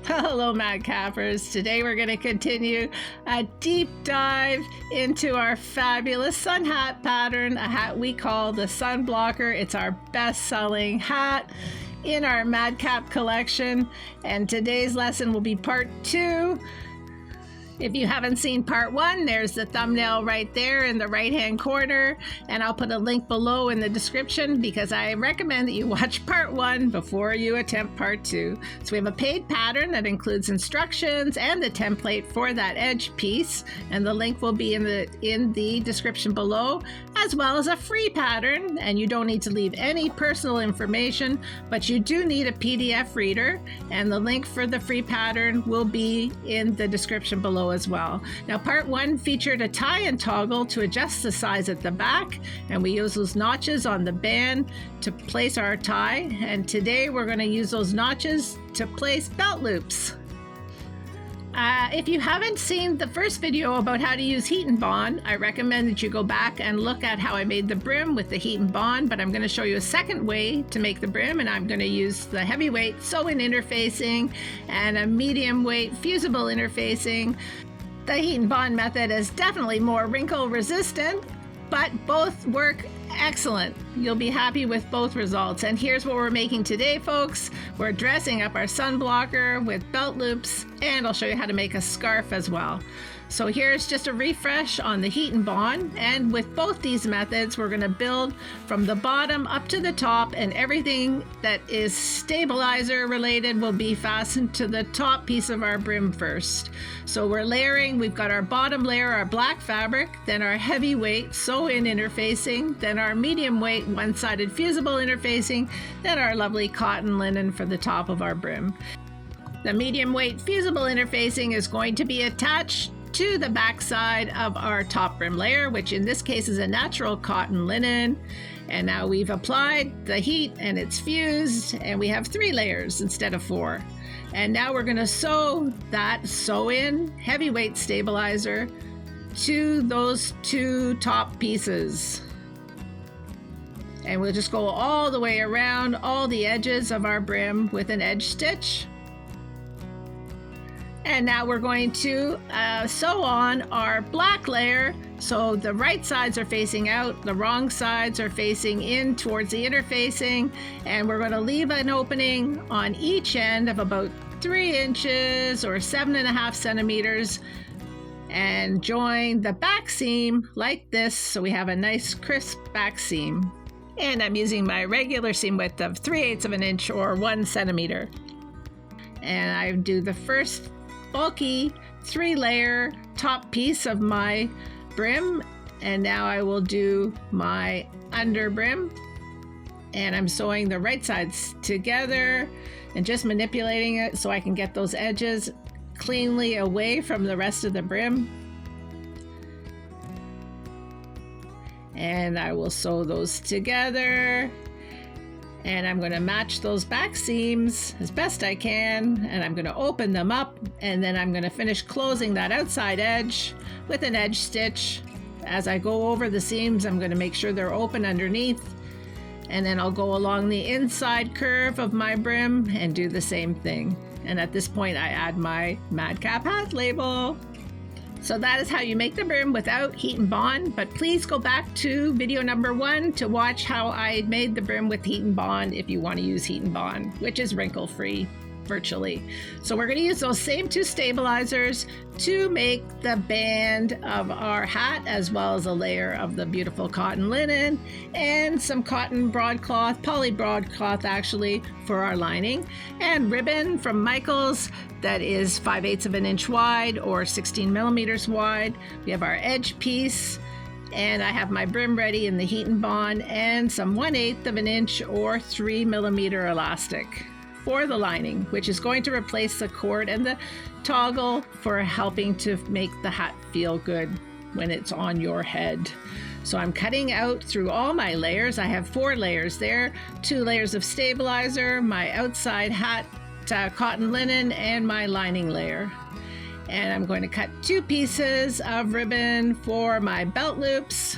Hello Madcappers. Today we're going to continue a deep dive into our fabulous sun hat pattern, a hat we call the Sunblocker. It's our best-selling hat in our Madcap collection, and today's lesson will be part 2. If you haven't seen part 1, there's the thumbnail right there in the right hand corner, and I'll put a link below in the description because I recommend that you watch part 1 before you attempt part 2. So we have a paid pattern that includes instructions and the template for that edge piece, and the link will be in the description below, as well as a free pattern. And you don't need to leave any personal information, but you do need a PDF reader, and the link for the free pattern will be in the description below as well. Now, part 1 featured a tie and toggle to adjust the size at the back, and we use those notches on the band to place our tie, and today we're going to use those notches to place belt loops. If you haven't seen the first video about how to use heat and bond, I recommend that you go back and look at how I made the brim with the heat and bond, but I'm going to show you a second way to make the brim, and I'm going to use the heavyweight sew-in interfacing and a medium weight fusible interfacing. The heat and bond method is definitely more wrinkle resistant, but both work excellent. You'll be happy with both results. And here's what we're making today, folks. We're dressing up our Sunblocker with belt loops, and I'll show you how to make a scarf as well. So here's just a refresh on the heat and bond, and with both these methods we're going to build from the bottom up to the top, and everything that is stabilizer related will be fastened to the top piece of our brim first. So we're layering. We've got our bottom layer, our black fabric, then our heavyweight sew-in interfacing, then our medium weight one-sided fusible interfacing, then our lovely cotton linen for the top of our brim. The medium weight fusible interfacing is going to be attached to the back side of our top brim layer, which in this case is a natural cotton linen. And now we've applied the heat and it's fused, and we have 3 layers instead of 4. And now we're going to sew that sew-in heavyweight stabilizer to those 2 top pieces. And we'll just go all the way around all the edges of our brim with an edge stitch. And now we're going to sew on our black layer. So the right sides are facing out, the wrong sides are facing in towards the interfacing, and we're going to leave an opening on each end of about 3 inches or 7.5 centimeters, and join the back seam like this, so we have a nice crisp back seam. And I'm using my regular seam width of 3/8 of an inch or 1 centimeter. And I do the first bulky 3-layer top piece of my brim, and now I will do my under brim, and I'm sewing the right sides together and just manipulating it so I can get those edges cleanly away from the rest of the brim. And I will sew those together, and I'm going to match those back seams as best I can, and I'm going to open them up, and then I'm going to finish closing that outside edge with an edge stitch. As I go over the seams, I'm going to make sure they're open underneath, and then I'll go along the inside curve of my brim and do the same thing. And at this point I add my Madcap hat label. So that is how you make the brim without heat and bond, but please go back to video number 1 to watch how I made the brim with heat and bond if you want to use heat and bond, which is wrinkle free virtually. So we're going to use those same 2 stabilizers to make the band of our hat, as well as a layer of the beautiful cotton linen and some cotton broadcloth, poly broadcloth actually, for our lining, and ribbon from Michaels that is 5/8 of an inch wide or 16 millimeters wide. We have our edge piece, and I have my brim ready in the heat and bond, and some 1/8 of an inch or 3 millimeter elastic for the lining, which is going to replace the cord and the toggle for helping to make the hat feel good when it's on your head. So I'm cutting out through all my layers. I have 4 layers there, 2 layers of stabilizer, my outside hat cotton linen, and my lining layer. And I'm going to cut 2 pieces of ribbon for my belt loops.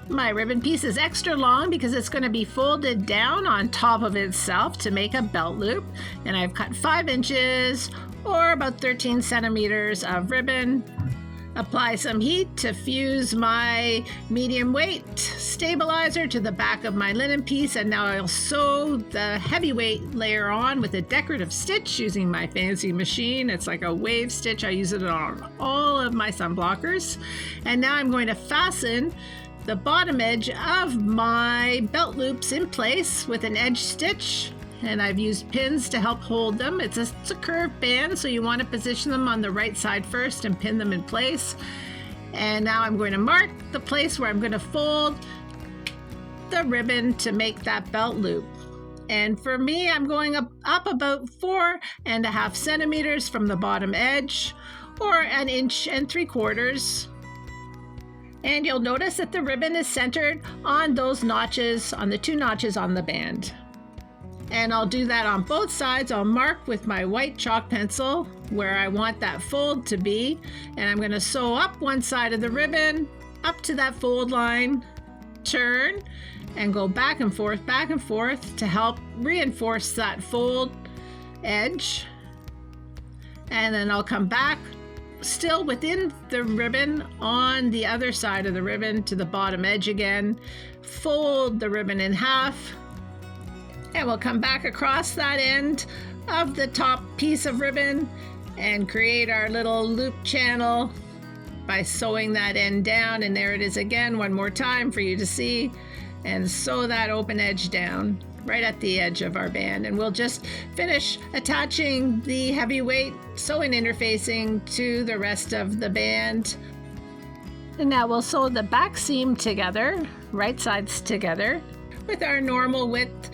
My ribbon piece is extra long because it's going to be folded down on top of itself to make a belt loop. And I've cut 5 inches or about 13 centimeters of ribbon. Apply some heat to fuse my medium weight stabilizer to the back of my linen piece, and now I'll sew the heavyweight layer on with a decorative stitch using my fancy machine. It's like a wave stitch. I use it on all of my sunblockers. And now I'm going to fasten the bottom edge of my belt loops in place with an edge stitch. And I've used pins to help hold them. It's a curved band, so you want to position them on the right side first and pin them in place. And now I'm going to mark the place where I'm going to fold the ribbon to make that belt loop. And for me, I'm going up about 4.5 centimeters from the bottom edge, or 1 3/4 inches. And you'll notice that the ribbon is centered on those notches, on the 2 notches on the band. And I'll do that on both sides. I'll mark with my white chalk pencil where I want that fold to be. And I'm going to sew up one side of the ribbon up to that fold line, turn, and go back and forth to help reinforce that fold edge. And then I'll come back still within the ribbon on the other side of the ribbon to the bottom edge again, fold the ribbon in half. And we'll come back across that end of the top piece of ribbon and create our little loop channel by sewing that end down. And there it is again, one more time for you to see. And sew that open edge down right at the edge of our band. And we'll just finish attaching the heavyweight sewing interfacing to the rest of the band. And now we'll sew the back seam together, right sides together, with our normal width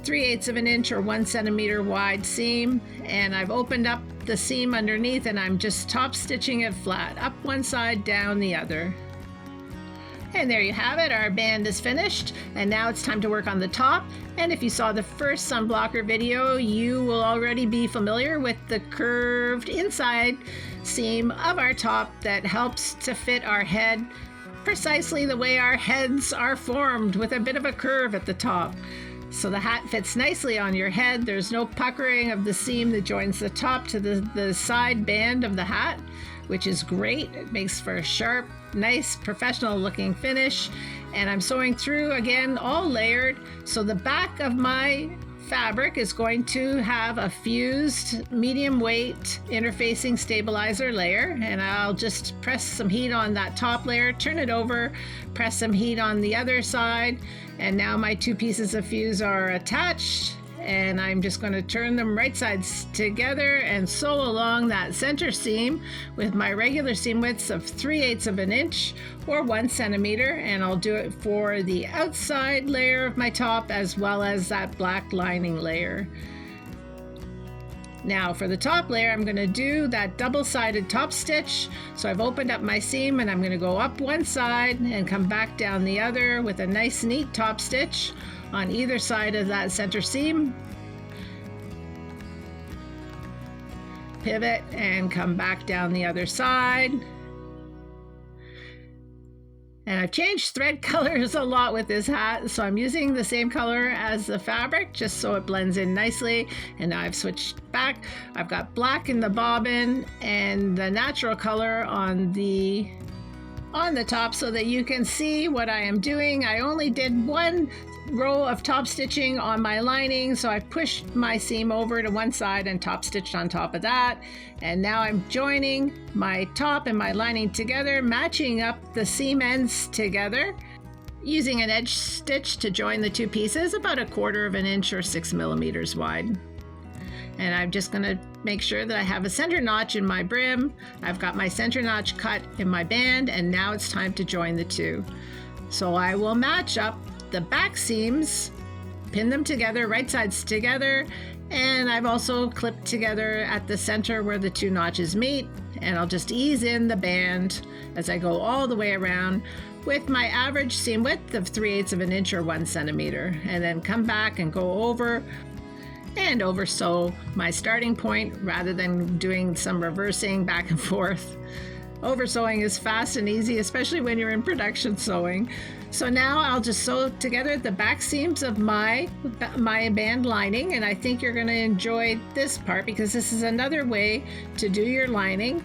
3/8 inch or 1 centimeter wide seam. And I've opened up the seam underneath and I'm just top stitching it flat, up one side, down the other. And there you have it, our band is finished. And now it's time to work on the top. And if you saw the first sunblocker video, you will already be familiar with the curved inside seam of our top that helps to fit our head precisely the way our heads are formed, with a bit of a curve at the top. So the hat fits nicely on your head. There's no puckering of the seam that joins the top to the side band of the hat, which is great. It makes for a sharp, nice, professional looking finish. And I'm sewing through again, all layered. So the back of my fabric is going to have a fused medium weight interfacing stabilizer layer, and I'll just press some heat on that top layer, turn it over, press some heat on the other side, and now my 2 pieces of fuse are attached. And I'm just going to turn them right sides together and sew along that center seam with my regular seam widths of 3/8 inch or 1 centimeter. And I'll do it for the outside layer of my top as well as that black lining layer. Now for the top layer, I'm going to do that double-sided top stitch. So I've opened up my seam and I'm going to go up one side and come back down the other with a nice neat top stitch on either side of that center seam. Pivot and come back down the other side. And I've changed thread colors a lot with this hat, so I'm using the same color as the fabric just so it blends in nicely. And now I've switched back. I've got black in the bobbin and the natural color on the top so that you can see what I am doing. I only did 1 row of top stitching on my lining, so I pushed my seam over to one side and top stitched on top of that. And now I'm joining my top and my lining together, matching up the seam ends together, using an edge stitch to join the 2 pieces about 1/4 inch or 6 millimeters wide. And I'm just going to make sure that I have a center notch in my brim. I've got my center notch cut in my band, and now it's time to join the 2. So I will match up the back seams, pin them together, right sides together, and I've also clipped together at the center where the 2 notches meet. And I'll just ease in the band as I go all the way around with my average seam width of 3/8 inch or 1 centimeter, and then come back and go over and over sew my starting point rather than doing some reversing back and forth. Over sewing is fast and easy, especially when you're in production sewing. So now I'll just sew together the back seams of my band lining, and I think you're going to enjoy this part because this is another way to do your lining,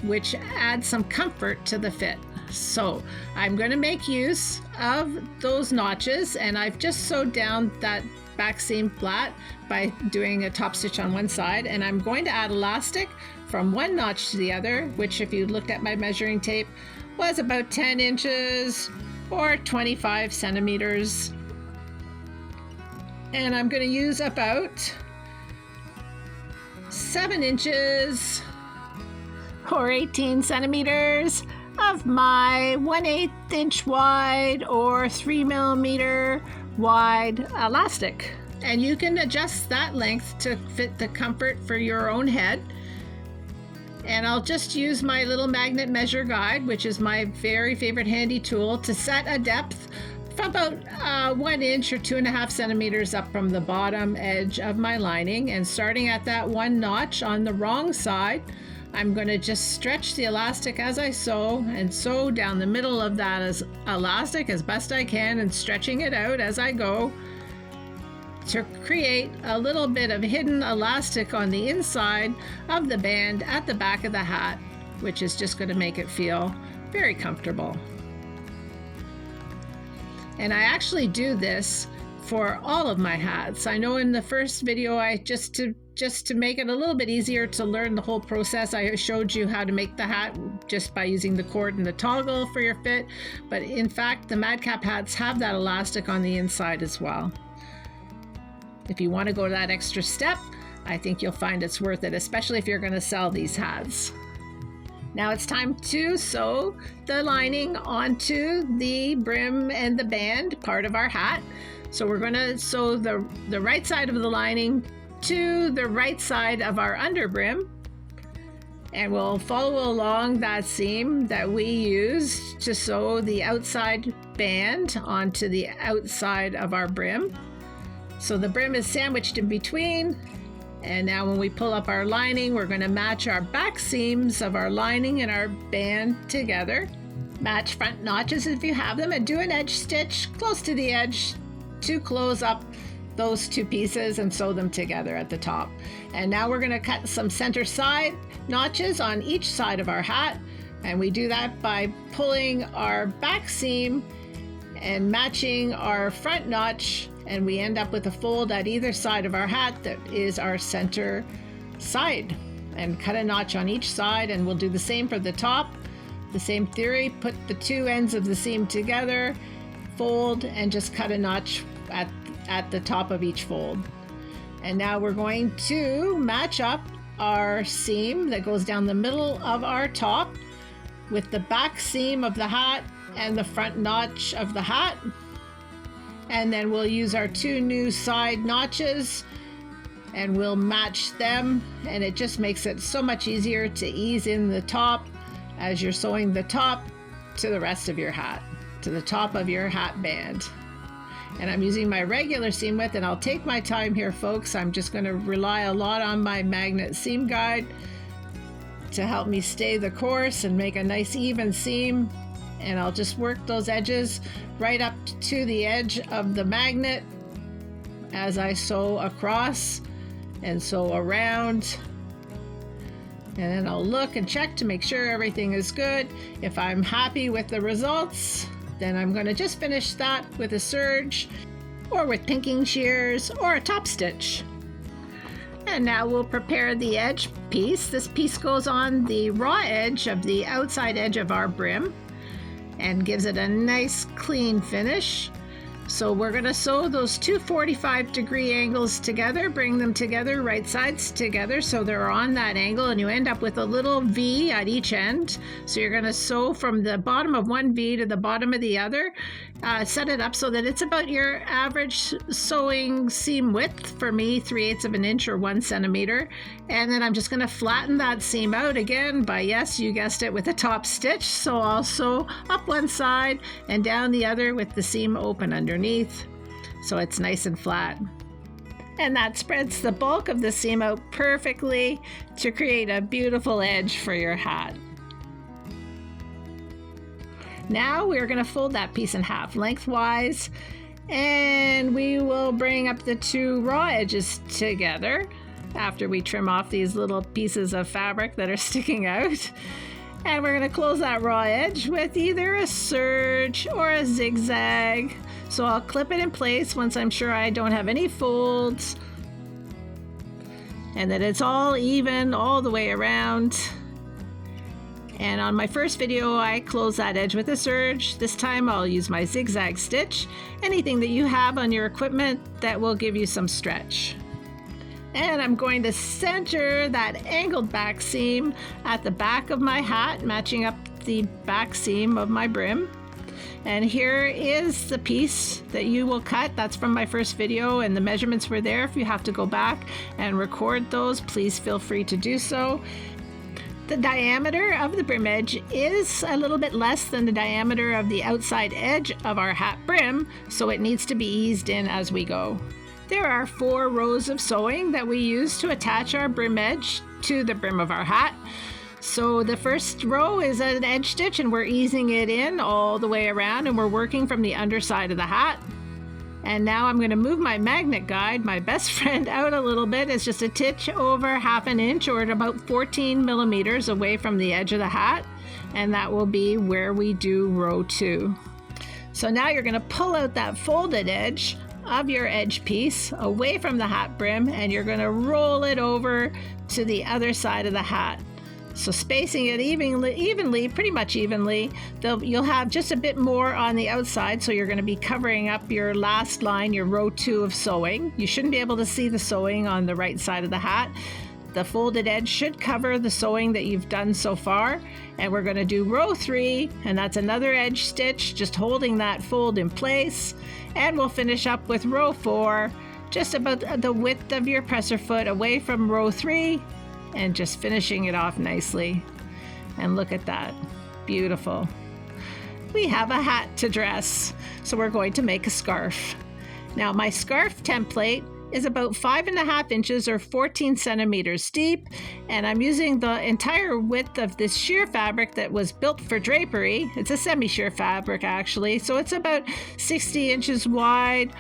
which adds some comfort to the fit. So I'm going to make use of those notches, and I've just sewed down that back seam flat by doing a top stitch on one side, and I'm going to add elastic from one notch to the other, which if you looked at my measuring tape was about 10 inches or 25 centimeters. And I'm going to use about 7 inches or 18 centimeters of my 1/8 inch wide or 3 millimeter wide elastic. And you can adjust that length to fit the comfort for your own head. And I'll just use my little magnet measure guide, which is my very favorite handy tool, to set a depth from about 1 inch or 2.5 centimeters up from the bottom edge of my lining. And starting at that one notch on the wrong side, I'm going to just stretch the elastic as I sew and sew down the middle of that elastic as best I can, and stretching it out as I go to create a little bit of hidden elastic on the inside of the band at the back of the hat, which is just going to make it feel very comfortable. And I actually do this for all of my hats. I know in the first video, I just to make it a little bit easier to learn the whole process, I showed you how to make the hat just by using the cord and the toggle for your fit. But in fact, the Madcap hats have that elastic on the inside as well. If you want to go to that extra step, I think you'll find it's worth it, especially if you're going to sell these hats. Now it's time to sew the lining onto the brim and the band part of our hat. So we're going to sew the right side of the lining to the right side of our under brim, and we'll follow along that seam that we used to sew the outside band onto the outside of our brim. So the brim is sandwiched in between, and now when we pull up our lining, we're going to match our back seams of our lining and our band together. Match front notches if you have them, and do an edge stitch close to the edge to close up those two pieces and sew them together at the top. And now we're going to cut some center side notches on each side of our hat, and we do that by pulling our back seam and matching our front notch, and we end up with a fold at either side of our hat that is our center side. And cut a notch on each side, and we'll do the same for the top. The same theory, put the two ends of the seam together, fold, and just cut a notch at the top of each fold. And now we're going to match up our seam that goes down the middle of our top with the back seam of the hat and the front notch of the hat. And then we'll use our two new side notches and we'll match them, and it just makes it so much easier to ease in the top as you're sewing the top to the rest of your hat, to the top of your hat band. And I'm using my regular seam width, and I'll take my time here, folks. I'm just going to rely a lot on my magnet seam guide to help me stay the course and make a nice even seam. And I'll just work those edges right up to the edge of the magnet as I sew across and sew around. And then I'll look and check to make sure everything is good. If I'm happy with the results, then I'm going to just finish that with a serge or with pinking shears or a top stitch. And now we'll prepare the edge piece. This piece goes on the raw edge of the outside edge of our brim and gives it a nice clean finish. So we're going to sew those two 45-degree angles together, bring them together, right sides together, so they're on that angle, and you end up with a little V at each end. So you're going to sew from the bottom of one V to the bottom of the other. Set it up so that it's about your average sewing seam width. For me, 3/8 of an inch or 1 centimeter. And then I'm just going to flatten that seam out again by, yes, you guessed it, with a top stitch. So I'll sew up one side and down the other with the seam open underneath, so it's nice and flat. And that spreads the bulk of the seam out perfectly to create a beautiful edge for your hat. Now we're going to fold that piece in half lengthwise, and we will bring up the two raw edges together after we trim off these little pieces of fabric that are sticking out. And we're going to close that raw edge with either a serge or a zigzag. So I'll clip it in place once I'm sure I don't have any folds, and that it's all even all the way around. And on my first video, I closed that edge with a serge. This time I'll use my zigzag stitch, anything that you have on your equipment that will give you some stretch. And I'm going to center that angled back seam at the back of my hat, matching up the back seam of my brim. And here is the piece that you will cut. That's from my first video, and the measurements were there. If you have to go back and record those, please feel free to do so. The diameter of the brim edge is a little bit less than the diameter of the outside edge of our hat brim, so it needs to be eased in as we go. There are 4 rows of sewing that we use to attach our brim edge to the brim of our hat. So the first row is an edge stitch, and we're easing it in all the way around, and we're working from the underside of the hat. And now I'm going to move my magnet guide, my best friend, out a little bit. It's just a titch over ½ an inch, or at about 14 millimeters away from the edge of the hat. And that will be where we do row 2. So now you're going to pull out that folded edge of your edge piece away from the hat brim, and you're going to roll it over to the other side of the hat. So spacing it evenly, pretty much evenly, you'll have just a bit more on the outside, so you're going to be covering up your last line, your row 2 of sewing. You shouldn't be able to see the sewing on the right side of the hat. The folded edge should cover the sewing that you've done so far. And we're going to do row 3, and that's another edge stitch, just holding that fold in place. And we'll finish up with row 4, just about the width of your presser foot away from row 3, and just finishing it off nicely. And look at that, beautiful. We have a hat to dress, so we're going to make a scarf. Now my scarf template is about 5½ inches or 14 centimeters deep, and I'm using the entire width of this sheer fabric that was built for drapery. It's a semi-sheer fabric actually, so it's about 60 inches wide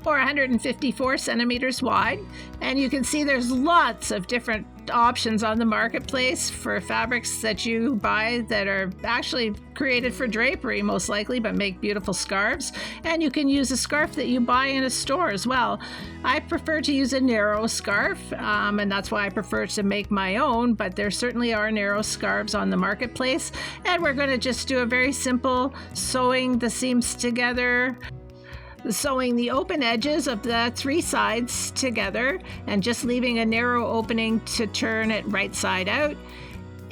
or 154 centimeters wide. And you can see there's lots of different options on the marketplace for fabrics that you buy that are actually created for drapery most likely, but make beautiful scarves. And you can use a scarf that you buy in a store as well. I prefer to use a narrow scarf, and that's why I prefer to make my own, but there certainly are narrow scarves on the marketplace. And we're going to just do a very simple sewing the seams together, sewing the open edges of the 3 sides together, and just leaving a narrow opening to turn it right side out.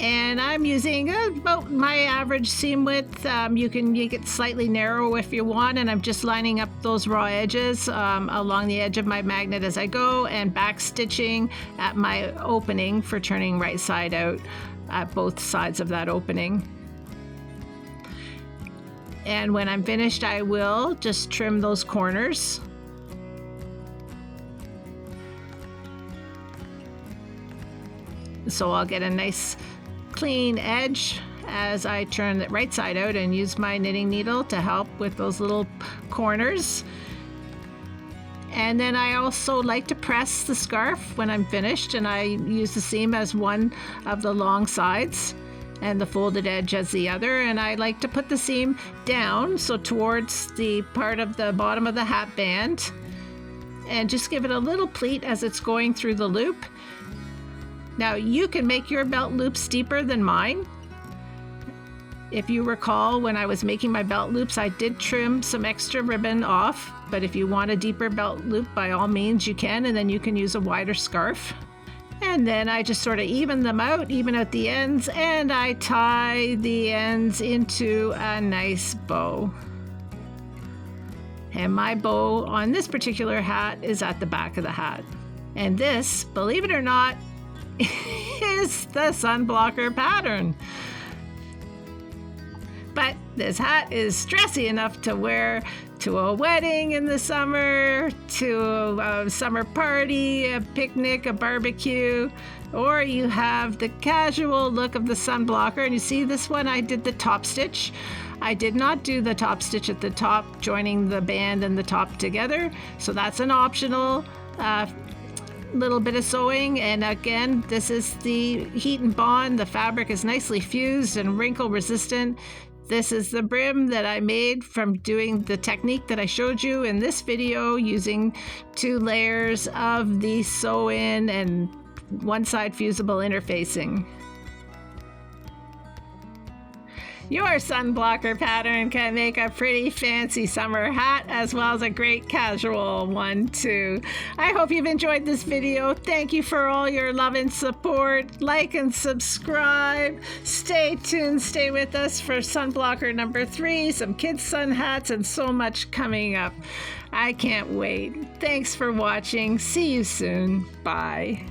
And I'm using about my average seam width. You can make it slightly narrow if you want, and I'm just lining up those raw edges along the edge of my magnet as I go, and back stitching at my opening for turning right side out at both sides of that opening. And when I'm finished, I will just trim those corners. So I'll get a nice clean edge as I turn it right side out, and use my knitting needle to help with those little corners. And then I also like to press the scarf when I'm finished, and I use the seam as one of the long sides and the folded edge as the other. And I like to put the seam down, so towards the part of the bottom of the hat band, and just give it a little pleat as it's going through the loop. Now you can make your belt loops deeper than mine. If you recall, when I was making my belt loops, I did trim some extra ribbon off, but if you want a deeper belt loop, by all means you can, and then you can use a wider scarf. And then I just sort of even out the ends, and I tie the ends into a nice bow. And my bow on this particular hat is at the back of the hat. And this, believe it or not, is the Sunblocker pattern. But this hat is dressy enough to wear to a wedding in the summer, to a summer party, a picnic, a barbecue, Or you have the casual look of the Sunblocker, and you see this one I did the top stitch. I did not do the top stitch at the top, joining the band and the top together, so that's an optional little bit of sewing. And again, this is the heat and bond. The fabric is nicely fused and wrinkle resistant. This is the brim that I made from doing the technique that I showed you in this video, using 2 layers of the sew-in and one side fusible interfacing. Your Sunblocker pattern can make a pretty fancy summer hat as well as a great casual one too. I hope you've enjoyed this video. Thank you for all your love and support. Like and subscribe. Stay tuned. Stay with us for Sunblocker number 3, some kids' sun hats, and so much coming up. I can't wait. Thanks for watching. See you soon. Bye.